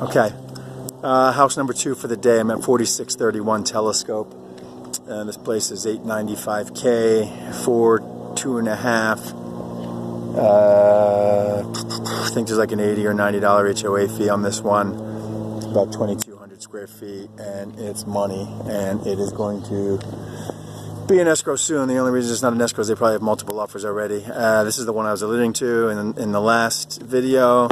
Okay, house number 2 for the day. I'm at 4631 Telescope, and this place is $895K for 2.5. I think there's like an $80 or $90 HOA fee on this one. It's about 2,200 square feet, and it's money, and it is going to be an escrow soon. The only reason it's not an escrow is they probably have multiple offers already. This is the one I was alluding to in the last video.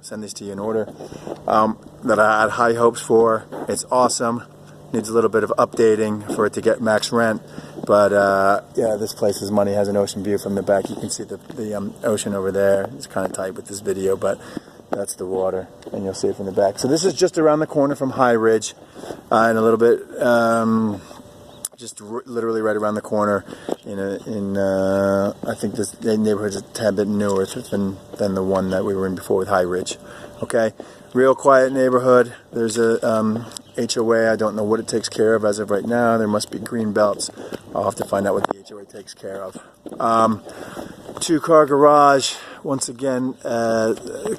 Send these to you in order, that I had high hopes for. It's awesome. Needs a little bit of updating for it to get max rent, but yeah, this place's money. Has an ocean view from the back. You can see the ocean over there. It's kind of tight with this video, but that's the water, and you'll see it from the back. So this is just around the corner from High Ridge, and a little bit just literally right around the corner. I think this neighborhood's a tad bit newer than the one that we were in before with High Ridge. Okay, real quiet neighborhood. There's a HOA. I don't know what it takes care of as of right now. There must be green belts. I'll have to find out what the HOA takes care of. 2-car garage. Once again,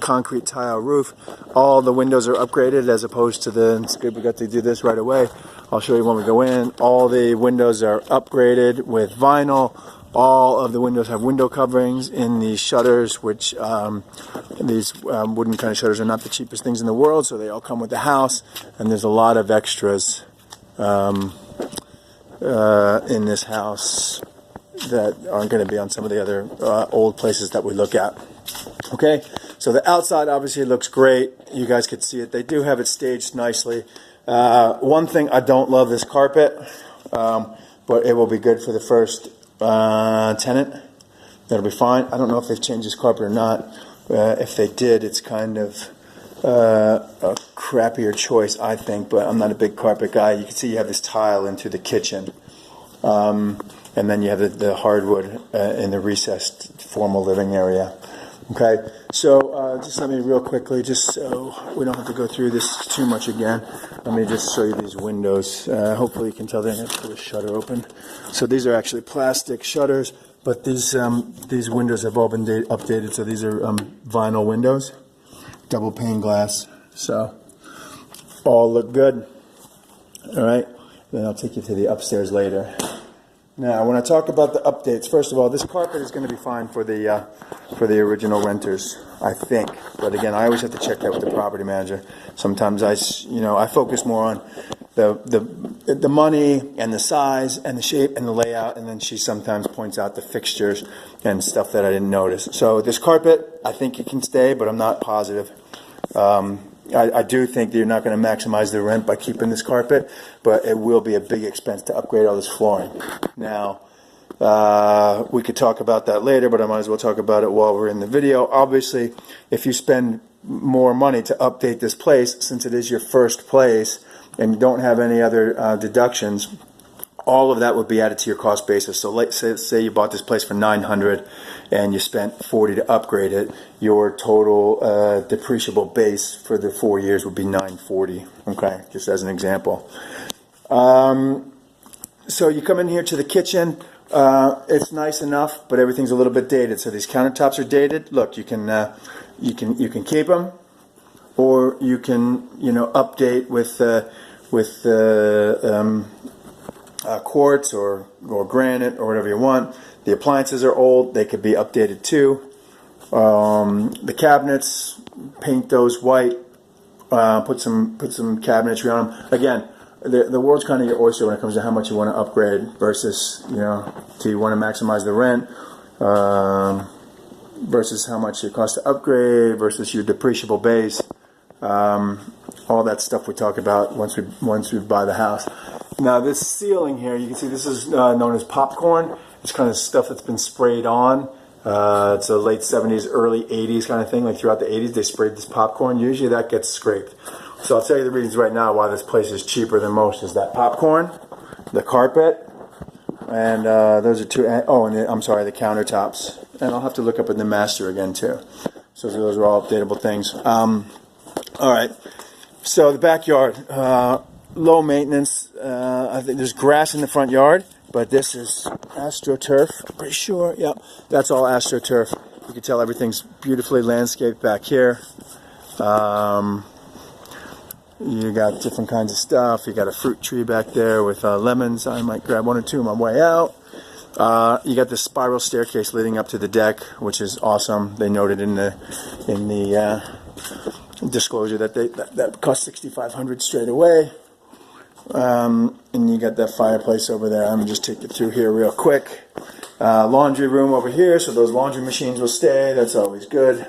concrete tile roof. All the windows are upgraded as opposed to it's good we got to do this right away. I'll show you when we go in. All the windows are upgraded with vinyl. All of the windows have window coverings in the shutters, which these wooden kind of shutters are not the cheapest things in the world, so they all come with the house. And there's a lot of extras in this house that aren't going to be on some of the other old places that we look at. Okay, so the outside obviously looks great. You guys could see it. They do have it staged nicely. One thing, I don't love this carpet, but it will be good for the first tenant. That'll be fine. I don't know if they've changed this carpet or not. If they did, it's kind of a crappier choice, I think, but I'm not a big carpet guy. You can see you have this tile into the kitchen. And then you have the hardwood in the recessed formal living area. Okay, so just let me real quickly, just so we don't have to go through this too much again, let me just show you these windows. Hopefully you can tell they have to put a shutter open. So these are actually plastic shutters, but these windows have all been updated. So these are vinyl windows, double pane glass. So all look good. All right, then I'll take you to the upstairs later. Now, when I talk about the updates, first of all, this carpet is going to be fine for the original renters, I think. But again, I always have to check that with the property manager. Sometimes I focus more on the money and the size and the shape and the layout, and then she sometimes points out the fixtures and stuff that I didn't notice. So this carpet, I think it can stay, but I'm not positive. I do think that you're not going to maximize the rent by keeping this carpet, but it will be a big expense to upgrade all this flooring. Now, we could talk about that later, but I might as well talk about it while we're in the video. Obviously, if you spend more money to update this place, since it is your first place and you don't have any other deductions, all of that would be added to your cost basis. So let's say you bought this place for $900 and you spent $40 to upgrade it. Your total depreciable base for the 4 years would be $940. Okay, just as an example. So you come in here to the kitchen. It's nice enough, but everything's a little bit dated. So these countertops are dated. Look, you can keep them, or you can update with quartz or granite or whatever you want. The appliances are old; they could be updated too. The cabinets, paint those white. Put some cabinetry on them. Again, the world's kind of your oyster when it comes to how much you want to upgrade versus do you want to maximize the rent versus how much it costs to upgrade versus your depreciable base. All that stuff we talk about once we buy the house. Now this ceiling here, you can see this is known as popcorn. It's kind of stuff that's been sprayed on. It's a late 70s, early 80s kind of thing. Like throughout the 80s, they sprayed this popcorn. Usually that gets scraped. So I'll tell you the reasons right now why this place is cheaper than most is that popcorn, the carpet, and those are two. I'm sorry, the countertops. And I'll have to look up in the master again too. So those are all updatable things. All right. So the backyard, low maintenance. I think there's grass in the front yard, but this is AstroTurf. I'm pretty sure. Yep, that's all AstroTurf. You can tell everything's beautifully landscaped back here. You got different kinds of stuff. You got a fruit tree back there with lemons. I might grab one or two on my way out. You got this spiral staircase leading up to the deck, which is awesome. They noted in the disclosure that that cost $6,500 straight away. And you got that fireplace over there. I'm gonna just take you through here real quick. Laundry room over here, so those laundry machines will stay. That's always good.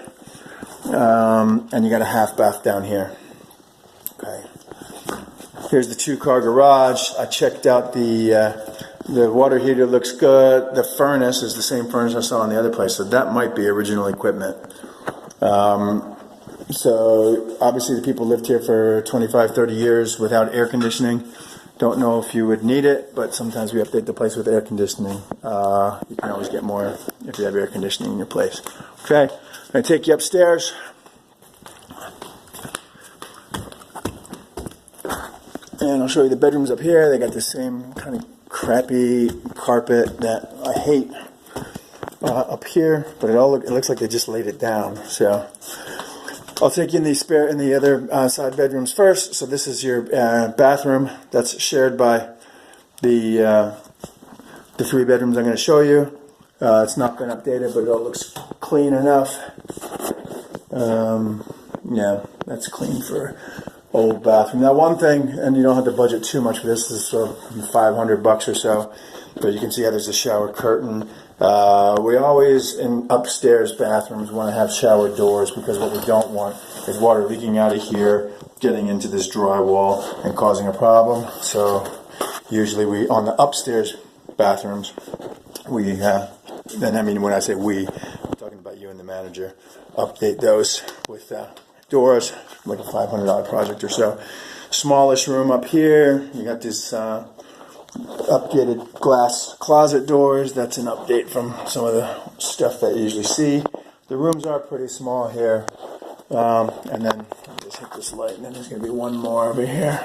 And you got a half bath down here. Okay. Here's the 2-car garage. I checked out the water heater. Looks good. The furnace is the same furnace I saw in the other place, so that might be original equipment. So obviously the people lived here for 25, 30 years without air conditioning. Don't know if you would need it, but sometimes we update the place with air conditioning. You can always get more if you have air conditioning in your place. Okay, I'm going to take you upstairs. And I'll show you the bedrooms up here. They got the same kind of crappy carpet that I hate up here, but it looks like they just laid it down. So I'll take you in the other side bedrooms first. So this is your bathroom that's shared by the 3 bedrooms I'm going to show you. It's not been updated, but it all looks clean enough. Yeah, that's clean for old bathroom. Now, one thing, and you don't have to budget too much for this. This is sort of $500 or so, but you can see how there's a shower curtain. We always, in upstairs bathrooms, want to have shower doors, because what we don't want is water leaking out of here, getting into this drywall and causing a problem. So usually on the upstairs bathrooms, and I mean when I say we, I'm talking about you and the manager, update those with doors, like a $500 project or so. Smallish room up here. You got this updated glass closet doors. That's an update from some of the stuff that you usually see. The rooms are pretty small here. And then I'll just hit this light, and then there's going to be one more over here.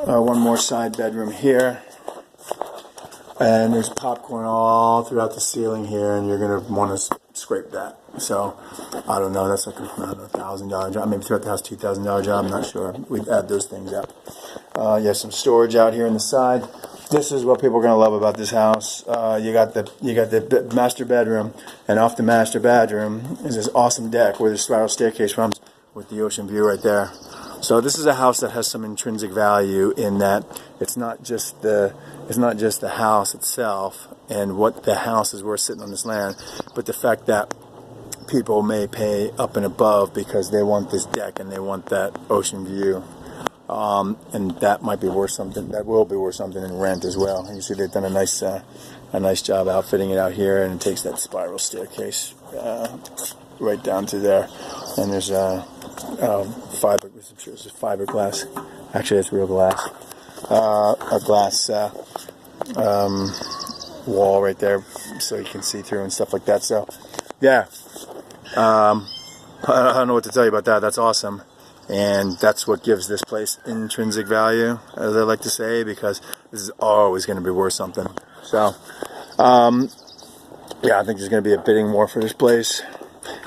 One more side bedroom here. And there's popcorn all throughout the ceiling here, and you're going to want to scrape that. So, I don't know, that's like a $1,000 job, maybe throughout the house, $2,000 job, I'm not sure. We'd add those things up. You have some storage out here on the side. This is what people are going to love about this house. You got the master bedroom, and off the master bedroom is this awesome deck where the spiral staircase runs with the ocean view right there. So this is a house that has some intrinsic value in that it's not just the house itself and what the house is worth sitting on this land, but the fact that people may pay up and above because they want this deck and they want that ocean view. And that might be worth something. That will be worth something in rent as well. You see, they've done a nice job outfitting it out here, and it takes that spiral staircase right down to there. And there's fiber. I'm sure this is fiberglass. Actually, it's real glass. A glass wall right there, so you can see through and stuff like that. So, yeah. I don't know what to tell you about that. That's awesome. And that's what gives this place intrinsic value, as I like to say, because this is always going to be worth something. So, yeah, I think there's going to be a bidding war for this place.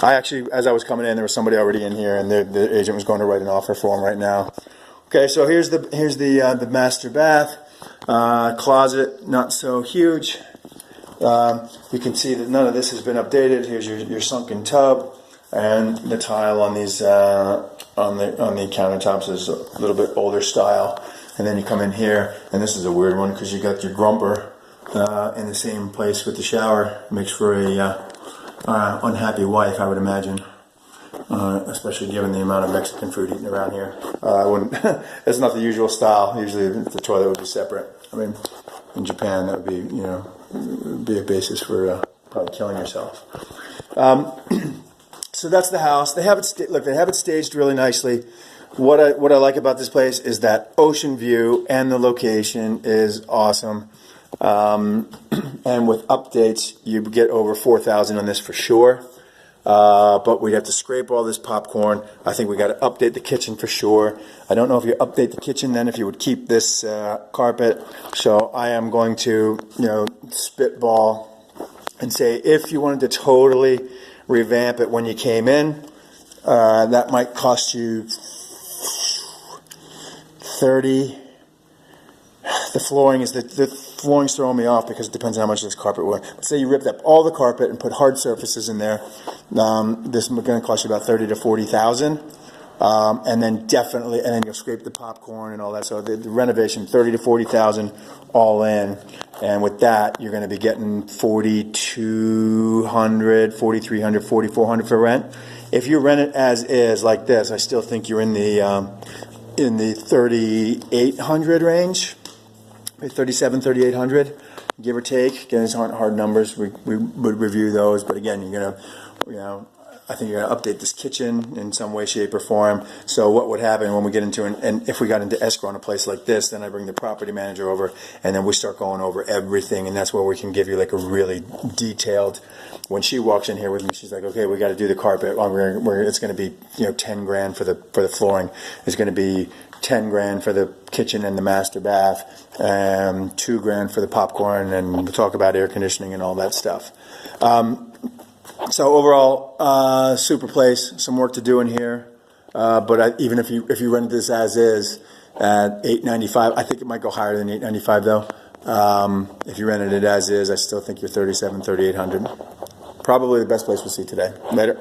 I actually, as I was coming in, there was somebody already in here, and the agent was going to write an offer for him right now. Okay, so here's the master bath. Closet, not so huge. You can see that none of this has been updated. Here's your sunken tub, and the tile on these on the countertops is a little bit older style. And then you come in here, and this is a weird one because you got your grumper in the same place with the shower. Makes for a unhappy wife, I would imagine, especially given the amount of Mexican food eaten around here. I wouldn't. That's not the usual style. Usually, the toilet would be separate. I mean, in Japan, that would be a basis for probably killing yourself. So that's the house. They have it. Look, they have it staged really nicely. What I like about this place is that ocean view, and the location is awesome. And with updates, you get over 4,000 on this for sure. But we'd have to scrape all this popcorn. I think we got to update the kitchen for sure. I don't know if you update the kitchen then if you would keep this carpet. So I am going to, spitball and say if you wanted to totally revamp it when you came in, that might cost you 30. The flooring's throwing me off because it depends on how much of this carpet was. But say you ripped up all the carpet and put hard surfaces in there. This is going to cost you about 30 to 40,000. And then you'll scrape the popcorn and all that. So the renovation, 30 to 40,000 all in. And with that, you're going to be getting 4,200, 4,300, 4,400 for rent. If you rent it as is, like this, I still think you're in the 3,800 range, 3,800, give or take. Again, these aren't hard numbers. We would review those, but again, you're going to, I think you're going to update this kitchen in some way, shape, or form. So what would happen when we get into, and if we got into escrow on a place like this, then I bring the property manager over, and then we start going over everything, and that's where we can give you like a really detailed, when she walks in here with me, she's like, okay, we got to do the carpet. It's going to be 10 grand for the flooring. It's going to be 10 grand for the kitchen and the master bath, 2 grand for the popcorn, and we'll talk about air conditioning and all that stuff. So overall, super place. Some work to do in here, but even if you rented this as is at $895, I think it might go higher than $895 though. If you rented it as is, I still think you're 3,800. Probably the best place we'll see today. Later.